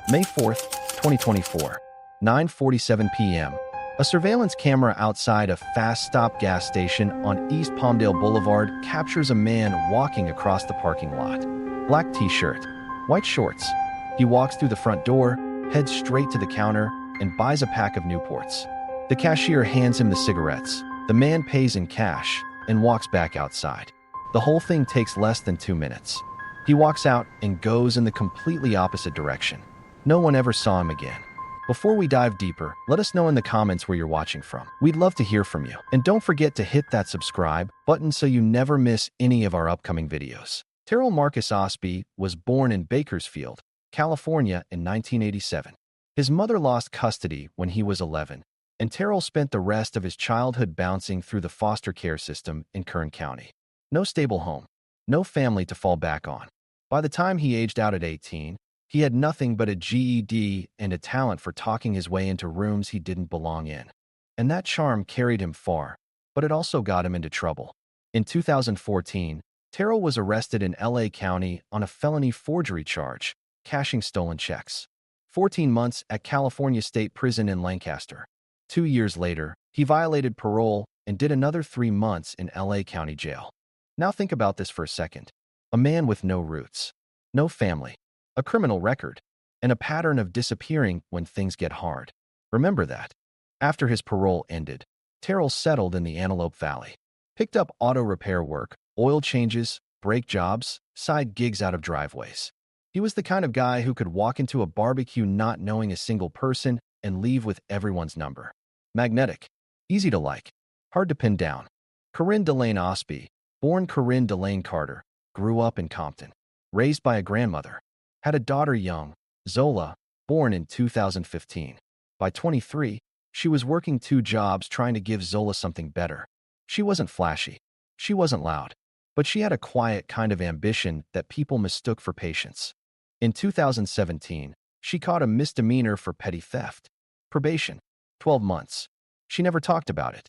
May 4th, 2024, 9:47 p.m. A surveillance camera outside a fast-stop gas station on East Palmdale Boulevard captures a man walking across the parking lot. Black t-shirt, white shorts. He walks through the front door, heads straight to the counter, and buys a pack of Newports. The cashier hands him the cigarettes. The man pays in cash and walks back outside. The whole thing takes less than 2 minutes. He walks out and goes in the completely opposite direction. No one ever saw him again. Before we dive deeper, let us know in the comments where you're watching from. We'd love to hear from you. And don't forget to hit that subscribe button so you never miss any of our upcoming videos. Terrell Marcus Osby was born in Bakersfield, California in 1987. His mother lost custody when he was 11, and Terrell spent the rest of his childhood bouncing through the foster care system in Kern County. No stable home, no family to fall back on. By the time he aged out at 18, he had nothing but a GED and a talent for talking his way into rooms he didn't belong in. And that charm carried him far, but it also got him into trouble. In 2014, Terrell was arrested in LA County on a felony forgery charge, cashing stolen checks. 14 months at California State Prison in Lancaster. 2 years later, he violated parole and did another 3 months in LA County Jail. Now think about this for a second. A man with no roots, no family, a criminal record, and a pattern of disappearing when things get hard. Remember that. After his parole ended, Terrell settled in the Antelope Valley. Picked up auto repair work, oil changes, brake jobs, side gigs out of driveways. He was the kind of guy who could walk into a barbecue not knowing a single person and leave with everyone's number. Magnetic, easy to like, hard to pin down. Corinne Delane Osby, born Corinne Delane Carter, grew up in Compton. Raised by a grandmother. Had a daughter young, Zola, born in 2015. By 23, she was working 2 jobs trying to give Zola something better. She wasn't flashy. She wasn't loud. But she had a quiet kind of ambition that people mistook for patience. In 2017, she caught a misdemeanor for petty theft. Probation, 12 months. She never talked about it.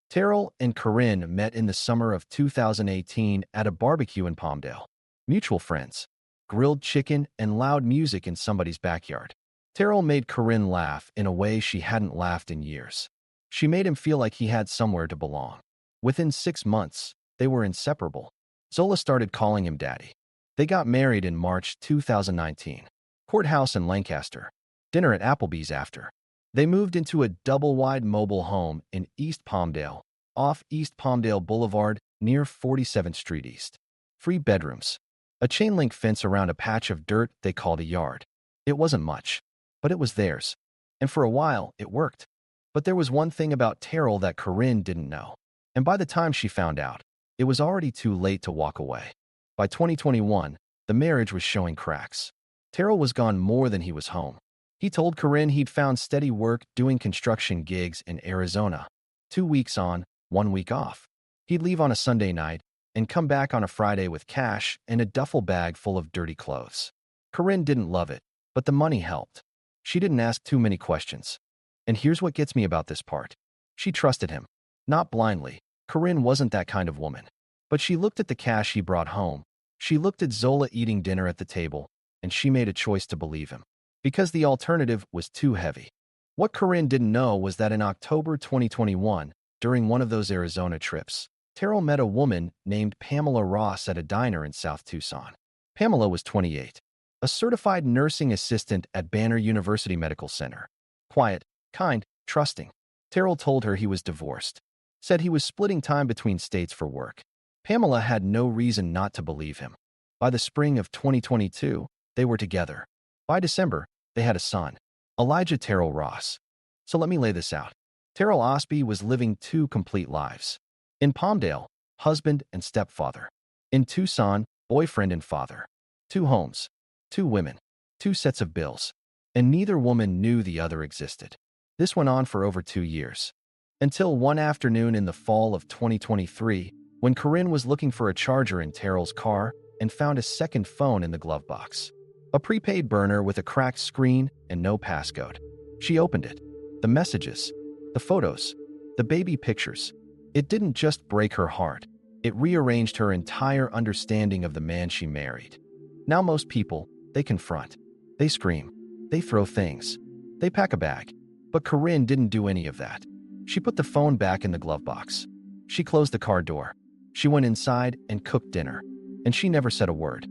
Terrell and Corinne met in the summer of 2018 at a barbecue in Palmdale. Mutual friends. Grilled chicken and loud music in somebody's backyard. Terrell made Corinne laugh in a way she hadn't laughed in years. She made him feel like he had somewhere to belong. Within 6 months, they were inseparable. Zola started calling him daddy. They got married in March 2019. Courthouse in Lancaster. Dinner at Applebee's after. They moved into a double-wide mobile home in East Palmdale, off East Palmdale Boulevard, near 47th Street East. 3 bedrooms. A chain-link fence around a patch of dirt they called a yard. It wasn't much, but it was theirs. And for a while, it worked. But there was one thing about Terrell that Corinne didn't know. And by the time she found out, it was already too late to walk away. By 2021, the marriage was showing cracks. Terrell was gone more than he was home. He told Corinne he'd found steady work doing construction gigs in Arizona. 2 weeks on, 1 week off. He'd leave on a Sunday night and come back on a Friday with cash and a duffel bag full of dirty clothes. Corinne didn't love it, but the money helped. She didn't ask too many questions. And here's what gets me about this part. She trusted him. Not blindly. Corinne wasn't that kind of woman. But she looked at the cash he brought home. She looked at Zola eating dinner at the table, and she made a choice to believe him. Because the alternative was too heavy. What Corinne didn't know was that in October 2021, during one of those Arizona trips, Terrell met a woman named Pamela Ross at a diner in South Tucson. Pamela was 28, a certified nursing assistant at Banner University Medical Center. Quiet, kind, trusting. Terrell told her he was divorced. Said he was splitting time between states for work. Pamela had no reason not to believe him. By the spring of 2022, they were together. By December, they had a son, Elijah Terrell Ross. So let me lay this out. Terrell Osby was living 2 complete lives. In Palmdale, husband and stepfather. In Tucson, boyfriend and father. 2 homes, 2 women, 2 sets of bills. And neither woman knew the other existed. This went on for over 2 years. Until one afternoon in the fall of 2023, when Corinne was looking for a charger in Terrell's car and found a second phone in the glove box. A prepaid burner with a cracked screen and no passcode. She opened it. The messages, the photos, the baby pictures. It didn't just break her heart. It rearranged her entire understanding of the man she married. Now most people, they confront. They scream. They throw things. They pack a bag. But Corinne didn't do any of that. She put the phone back in the glove box. She closed the car door. She went inside and cooked dinner. And she never said a word.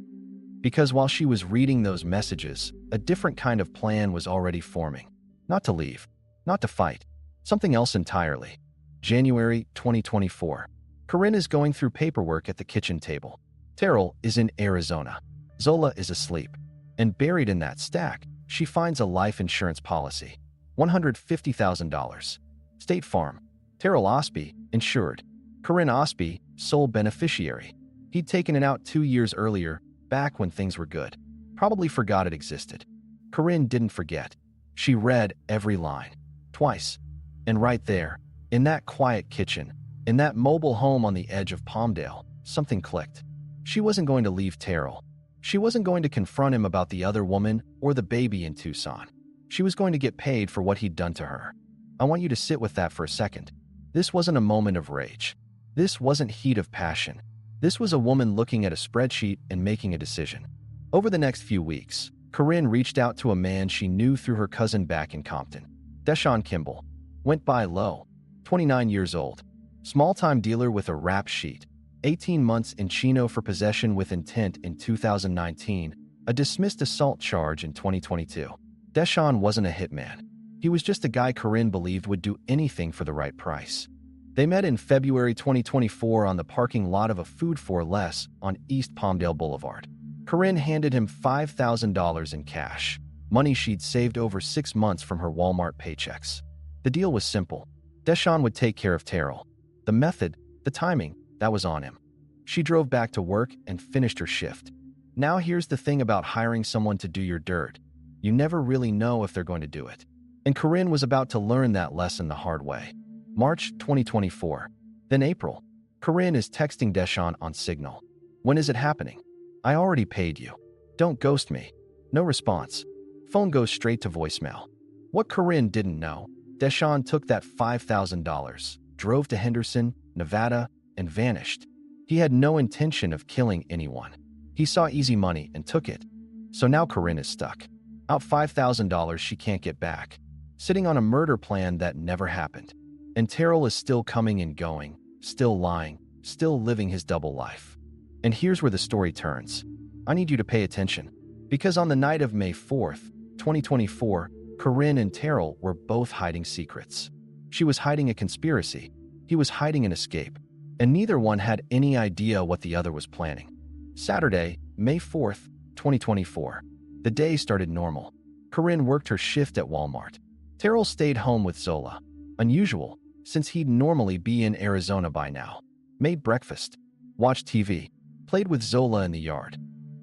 Because while she was reading those messages, a different kind of plan was already forming. Not to leave. Not to fight. Something else entirely. January 2024. Corinne is going through paperwork at the kitchen table. Terrell is in Arizona. Zola is asleep. And buried in that stack, she finds a life insurance policy. $150,000. State Farm. Terrell Osby, insured. Corinne Osby, sole beneficiary. He'd taken it out 2 years earlier, back when things were good. Probably forgot it existed. Corinne didn't forget. She read every line. Twice. And right there, in that quiet kitchen, in that mobile home on the edge of Palmdale, something clicked. She wasn't going to leave Terrell. She wasn't going to confront him about the other woman or the baby in Tucson. She was going to get paid for what he'd done to her. I want you to sit with that for a second. This wasn't a moment of rage. This wasn't heat of passion. This was a woman looking at a spreadsheet and making a decision. Over the next few weeks, Corinne reached out to a man she knew through her cousin back in Compton. Deshaun Kimball. Went by low. 29 years old. Small-time dealer with a rap sheet. 18 months in Chino for possession with intent in 2019. A dismissed assault charge in 2022. Deshaun wasn't a hitman. He was just a guy Corinne believed would do anything for the right price. They met in February 2024 on the parking lot of a Food 4 Less on East Palmdale Boulevard. Corinne handed him $5,000 in cash, money she'd saved over 6 months from her Walmart paychecks. The deal was simple. Deshaun would take care of Terrell. The method, the timing, that was on him. She drove back to work and finished her shift. Now here's the thing about hiring someone to do your dirt. You never really know if they're going to do it. And Corinne was about to learn that lesson the hard way. March 2024. Then April. Corinne is texting Deshaun on Signal. When is it happening? I already paid you. Don't ghost me. No response. Phone goes straight to voicemail. What Corinne didn't know, Deshaun took that $5,000, drove to Henderson, Nevada, and vanished. He had no intention of killing anyone. He saw easy money and took it. So now Corinne is stuck. Out $5,000 she can't get back. Sitting on a murder plan that never happened. And Terrell is still coming and going, still lying, still living his double life. And here's where the story turns. I need you to pay attention. Because on the night of May 4th, 2024, Corinne and Terrell were both hiding secrets. She was hiding a conspiracy. He was hiding an escape. And neither one had any idea what the other was planning. Saturday, May 4th, 2024. The day started normal. Corinne worked her shift at Walmart. Terrell stayed home with Zola. Unusual, since he'd normally be in Arizona by now. Made breakfast, watched TV, played with Zola in the yard.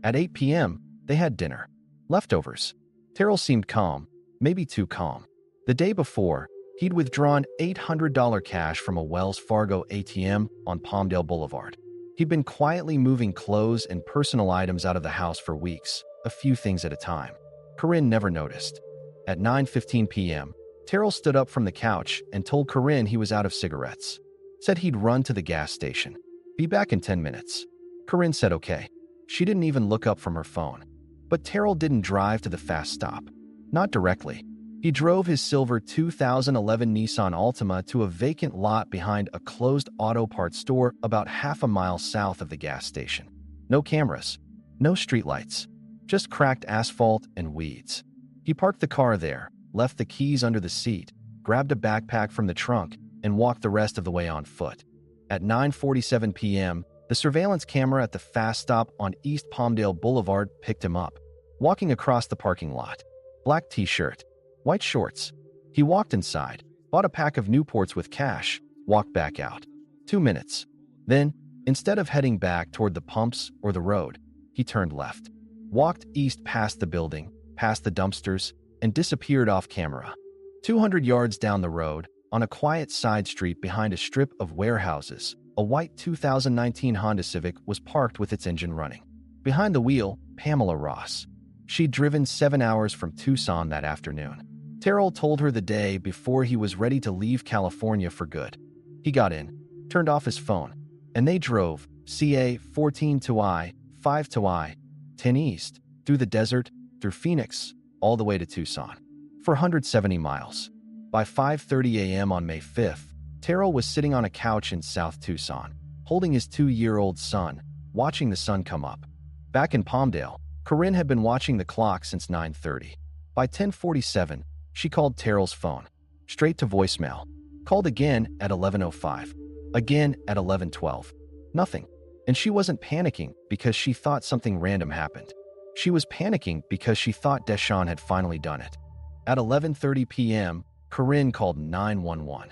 At 8 p.m., they had dinner. Leftovers. Terrell seemed calm, maybe too calm. The day before, he'd withdrawn $800 cash from a Wells Fargo ATM on Palmdale Boulevard. He'd been quietly moving clothes and personal items out of the house for weeks, a few things at a time. Corinne never noticed. At 9:15 p.m., Terrell stood up from the couch and told Corinne he was out of cigarettes. Said he'd run to the gas station. Be back in 10 minutes. Corinne said okay. She didn't even look up from her phone. But Terrell didn't drive to the fast stop. Not directly. He drove his silver 2011 Nissan Altima to a vacant lot behind a closed auto parts store about half a mile south of the gas station. No cameras. No streetlights. Just cracked asphalt and weeds. He parked the car there, left the keys under the seat, grabbed a backpack from the trunk, and walked the rest of the way on foot. At 9:47 p.m., the surveillance camera at the fast stop on East Palmdale Boulevard picked him up, walking across the parking lot. Black t-shirt, white shorts. He walked inside, bought a pack of Newports with cash, walked back out. 2 minutes. Then, instead of heading back toward the pumps or the road, he turned left, walked east past the building, past the dumpsters, and disappeared off camera. 200 yards down the road, on a quiet side street behind a strip of warehouses, a white 2019 Honda Civic was parked with its engine running. Behind the wheel, Pamela Ross. She'd driven 7 hours from Tucson that afternoon. Terrell told her the day before he was ready to leave California for good. He got in, turned off his phone, and they drove CA 14 to I, 5 to I, 10 east, through the desert, through Phoenix, all the way to Tucson. 470 miles. By 5:30 a.m. on May 5th, Terrell was sitting on a couch in South Tucson, holding his 2-year-old son, watching the sun come up. Back in Palmdale, Corinne had been watching the clock since 9:30. By 10:47, she called Terrell's phone, straight to voicemail. Called again at 11:05. Again at 11:12. Nothing. And she wasn't panicking because she thought something random happened. She was panicking because she thought Deshaun had finally done it. At 11:30 p.m., Corinne called 911.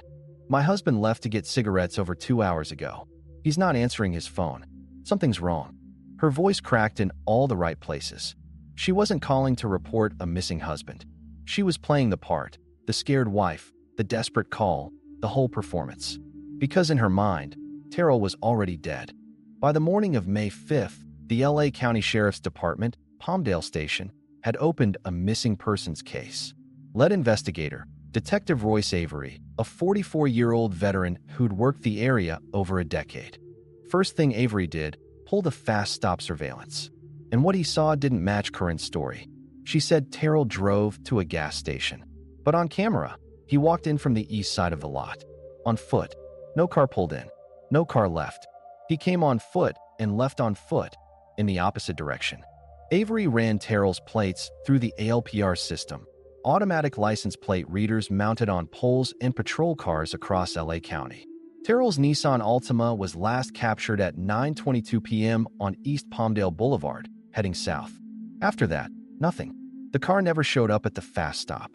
My husband left to get cigarettes over 2 hours ago. He's not answering his phone. Something's wrong. Her voice cracked in all the right places. She wasn't calling to report a missing husband. She was playing the part, the scared wife, the desperate call, the whole performance. Because in her mind, Terrell was already dead. By the morning of May 5th, the LA County Sheriff's Department, Palmdale Station, had opened a missing persons case. Lead investigator, Detective Royce Avery, a 44-year-old veteran who'd worked the area over a decade. First thing Avery did, pull the fast stop surveillance. And what he saw didn't match Corinne's story. She said Terrell drove to a gas station. But on camera, he walked in from the east side of the lot. On foot. No car pulled in. No car left. He came on foot and left on foot, in the opposite direction. Avery ran Terrell's plates through the ALPR system, automatic license plate readers mounted on poles in patrol cars across LA County. Terrell's Nissan Altima was last captured at 9:22 p.m. on East Palmdale Boulevard, heading south. After that, nothing. The car never showed up at the fast stop.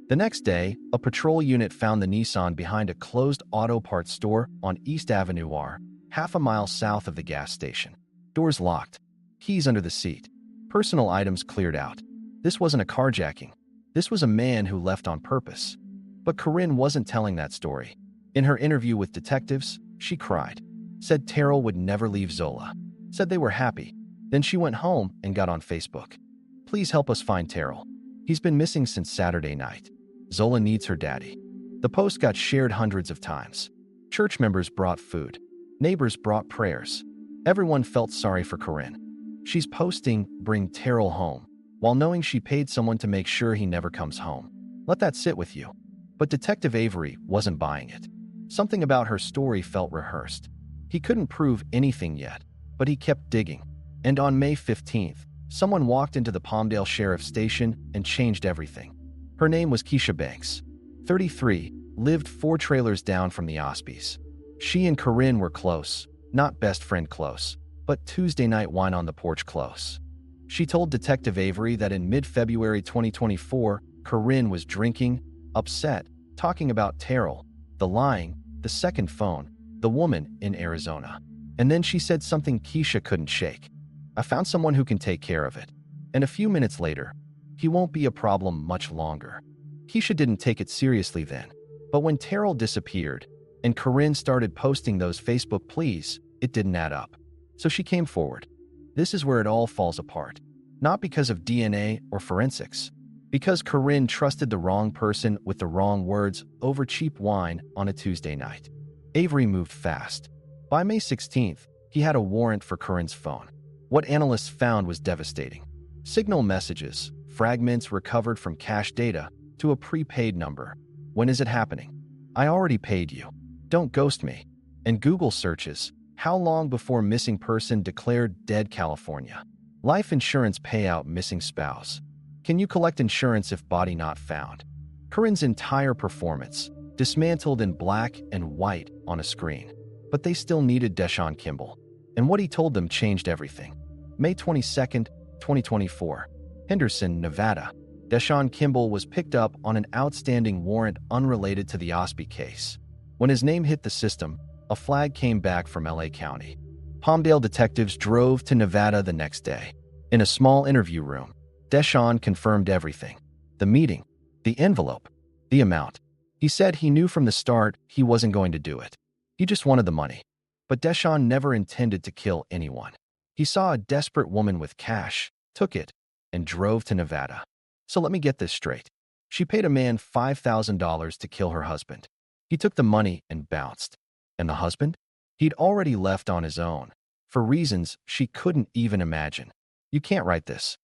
The next day, a patrol unit found the Nissan behind a closed auto parts store on East Avenue R, half a mile south of the gas station. Doors locked. Keys under the seat. Personal items cleared out. This wasn't a carjacking. This was a man who left on purpose. But Corinne wasn't telling that story. In her interview with detectives, she cried. Said Terrell would never leave Zola. Said they were happy. Then she went home and got on Facebook. Please help us find Terrell. He's been missing since Saturday night. Zola needs her daddy. The post got shared hundreds of times. Church members brought food. Neighbors brought prayers. Everyone felt sorry for Corinne. She's posting, bring Terrell home, while knowing she paid someone to make sure he never comes home. Let that sit with you. But Detective Avery wasn't buying it. Something about her story felt rehearsed. He couldn't prove anything yet, but he kept digging. And on May 15th, someone walked into the Palmdale Sheriff's Station and changed everything. Her name was Keisha Banks. 33, lived 4 trailers down from the Osbies. She and Corinne were close, not best friend close, but Tuesday night wine on the porch close. She told Detective Avery that in mid-February 2024, Corinne was drinking, upset, talking about Terrell, the lying, the second phone, the woman in Arizona. And then she said something Keisha couldn't shake. I found someone who can take care of it. And a few minutes later, he won't be a problem much longer. Keisha didn't take it seriously then. But when Terrell disappeared, and Corinne started posting those Facebook pleas, it didn't add up. So she came forward. This is where it all falls apart. Not because of DNA or forensics. Because Corinne trusted the wrong person with the wrong words over cheap wine on a Tuesday night. Avery moved fast. By May 16th, he had a warrant for Corinne's phone. What analysts found was devastating. Signal messages, fragments recovered from cache data, to a prepaid number. When is it happening? I already paid you. Don't ghost me. And Google searches, how long before missing person declared dead California? Life insurance payout missing spouse. Can you collect insurance if body not found? Corinne's entire performance, dismantled in black and white on a screen. But they still needed Deshaun Kimball. And what he told them changed everything. May 22nd, 2024. Henderson, Nevada. Deshaun Kimball was picked up on an outstanding warrant unrelated to the Osby case. When his name hit the system, a flag came back from LA County. Palmdale detectives drove to Nevada the next day. In a small interview room, Deshaun confirmed everything. The meeting, the envelope, the amount. He said he knew from the start he wasn't going to do it. He just wanted the money. But Deshaun never intended to kill anyone. He saw a desperate woman with cash, took it, and drove to Nevada. So let me get this straight. She paid a man $5,000 to kill her husband. He took the money and bounced. And the husband? He'd already left on his own, for reasons she couldn't even imagine. You can't write this.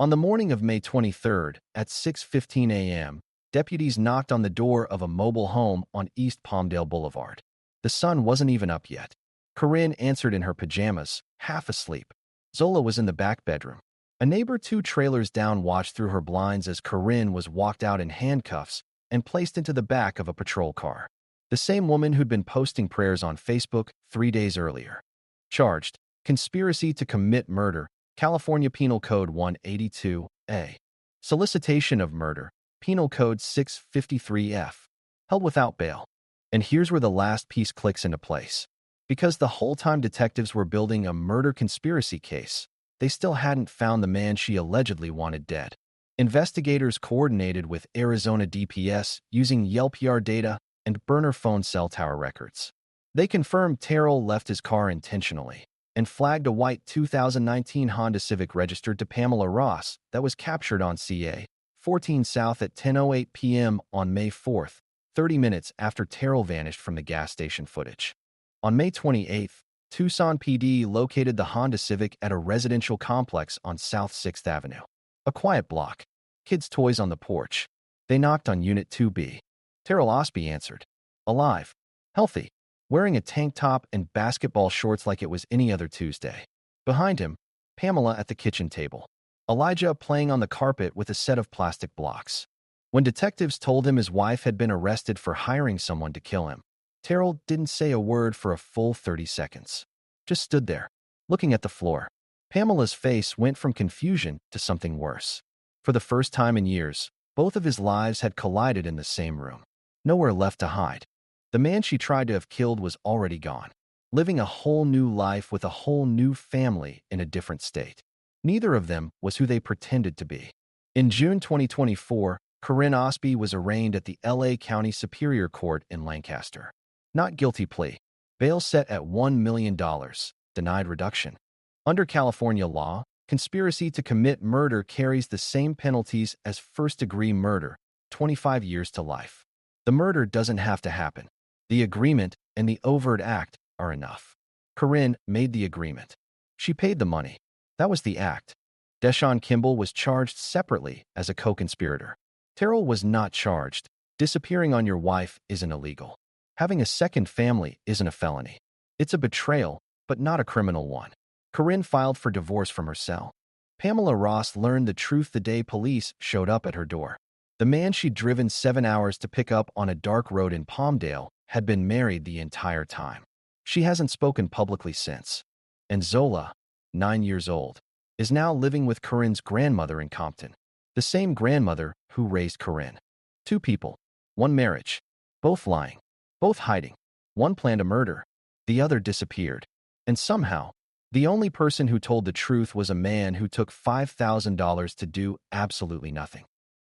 On the morning of May 23rd, at 6:15 a.m., deputies knocked on the door of a mobile home on East Palmdale Boulevard. The sun wasn't even up yet. Corinne answered in her pajamas, half asleep. Zola was in the back bedroom. A neighbor 2 trailers down watched through her blinds as Corinne was walked out in handcuffs and placed into the back of a patrol car. The same woman who'd been posting prayers on Facebook 3 days earlier. Charged, conspiracy to commit murder, California Penal Code 182A. Solicitation of murder, Penal Code 653F. Held without bail. And here's where the last piece clicks into place. Because the whole time detectives were building a murder conspiracy case, they still hadn't found the man she allegedly wanted dead. Investigators coordinated with Arizona DPS using Yelp data and burner phone cell tower records. They confirmed Terrell left his car intentionally and flagged a white 2019 Honda Civic registered to Pamela Ross that was captured on CA 14 South at 10:08 p.m. on May 4th, 30 minutes after Terrell vanished from the gas station footage. On May 28th, Tucson PD located the Honda Civic at a residential complex on South 6th Avenue. A quiet block. Kids' toys on the porch. They knocked on Unit 2B. Terrell Osby answered. Alive. Healthy. Wearing a tank top and basketball shorts like it was any other Tuesday. Behind him, Pamela at the kitchen table. Elijah playing on the carpet with a set of plastic blocks. When detectives told him his wife had been arrested for hiring someone to kill him, Terrell didn't say a word for a full 30 seconds. Just stood there, looking at the floor. Pamela's face went from confusion to something worse. For the first time in years, both of his lives had collided in the same room. Nowhere left to hide. The man she tried to have killed was already gone, living a whole new life with a whole new family in a different state. Neither of them was who they pretended to be. In June 2024, Corinne Osby was arraigned at the LA County Superior Court in Lancaster. Not guilty plea. Bail set at $1 million. Denied reduction. Under California law, conspiracy to commit murder carries the same penalties as first-degree murder, 25 years to life. The murder doesn't have to happen. The agreement and the overt act are enough. Corinne made the agreement. She paid the money. That was the act. Deshaun Kimball was charged separately as a co-conspirator. Terrell was not charged. Disappearing on your wife isn't illegal. Having a second family isn't a felony. It's a betrayal, but not a criminal one. Corinne filed for divorce from her cell. Pamela Ross learned the truth the day police showed up at her door. The man she'd driven 7 hours to pick up on a dark road in Palmdale had been married the entire time. She hasn't spoken publicly since. And Zola, 9 years old, is now living with Corinne's grandmother in Compton. The same grandmother who raised Corinne. 2 people. 1 marriage. Both lying. Both hiding. One planned a murder. The other disappeared. And somehow, the only person who told the truth was a man who took $5,000 to do absolutely nothing.